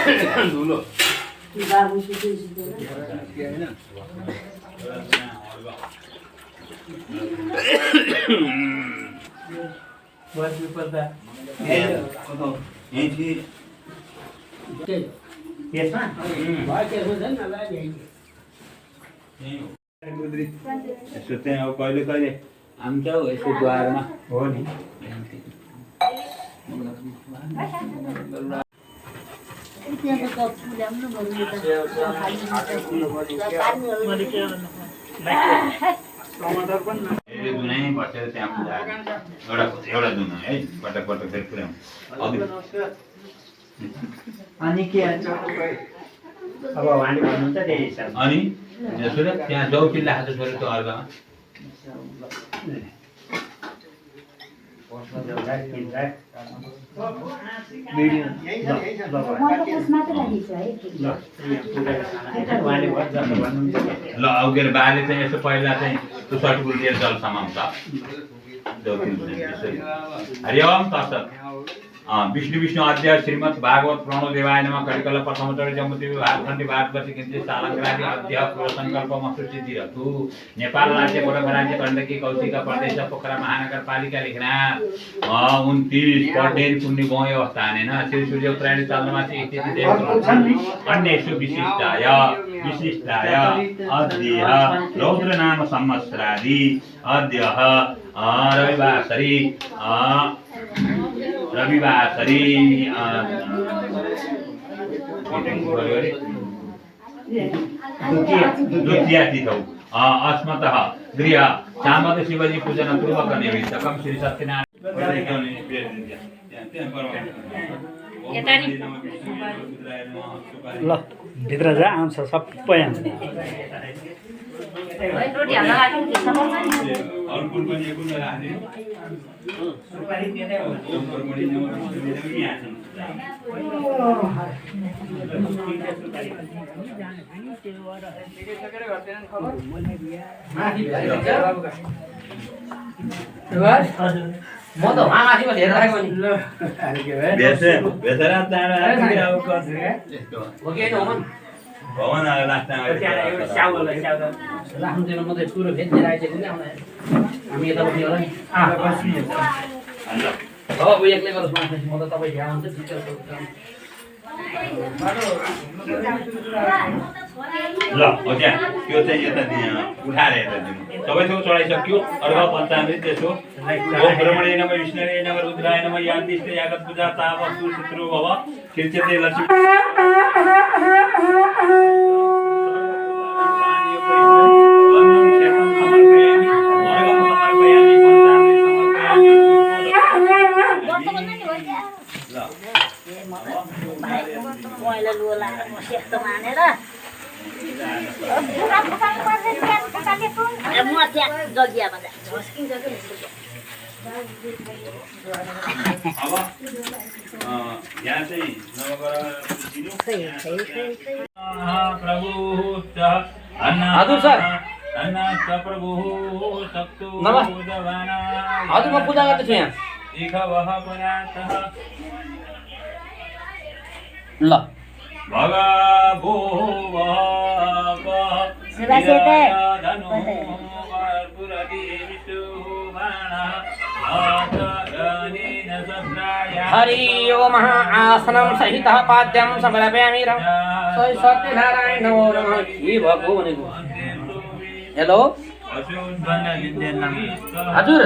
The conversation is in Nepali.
धुलो बाबु सुत्दैन बर्फी पर्दा यसमा यसो त्यहाँ अब कहिले कहिले आउँछ हौ यसो द्वारमा हो नि दुनै बसेर त्यहाँ पूजा एउटा दुना है पटक पटक फेरि पुर्याउँ अनि के अब उहाँले भन्नुहुन्छ त्यही हिसाब अनि सुन त्यहाँ चौकी राखेको छ छोरी त्यो अर्कामा ल अघि बाले चाहिँ यसो पहिला चाहिँ त्यो सटकुल लिएर जल समाउँछ हरि ओम तत्सत् विष्णु विष्णु अध्याय श्रीमद् भागवत प्रणो देवाय नमः कलिकल प्रथम चरण जम्मूति भागखण्डी भारतवर्ष किन्ति सालंक्रान्ति अध्याय पूर्व संकल्प मस्तु सिद्धिरतु नेपाल राज्य गोरखा राज्य गण्डकी कौशिक प्रदेश पोखरा महानगरपालिका लेखनाथ 29 पटेल पुण्य गयो स्थानेन श्री सूर्य उत्तरायण चन्द्रमासी इत्यादि देव अन्येषु विशिष्टाय अद्य रौद्र नाम संवत्सरादि अद्य रविवासरी द्वितीया तिथौ अस्मतः गृह सामद शिवजी पूजन पूर्वक निमित्तकम श्री सत्यनारायण ल भित्र जा आउँछ सबै आउँछ रोटी हाल्न लाग्यो कि और कुन पनि कुन राख्ने सुपारी दिँदै हो सुपारी म त वहाँ माथि हेरेर राखेको नि बेसरा तारा आउ कस हो कि होइन हो भवन रास्ता राख्दैन म त पुरो भेट्दै आइसक्यो नि आउँदा हामी यता बस्ने होला नि हो ऊ एक्लै गरोस् माथि म त तपाईँ भ्याउ हुन्छ टिचर ल हो त्यहाँ त्यो चाहिँ यता उठाएर यता दिनु सबै थोक चढाइसक्यो अर्घ पञ्चामृत त्यसो ओम ब्रह्मणे नमः विष्णुवे नमः रुद्राय नमः यान्तिष्ठे यागत पूजा तावस्तु शत्रु भव कीर्त्यते लक्ष्मी यहाँ चाहिँ हजुर सर प्रभु हजुर म पूजा गर्दैछु यहाँ ल भगवो हरि ओम आसनं सहितः पाद्यं समर्पयामि सत्यनारायण नमो नमः शिव भनेको हेलो हजुर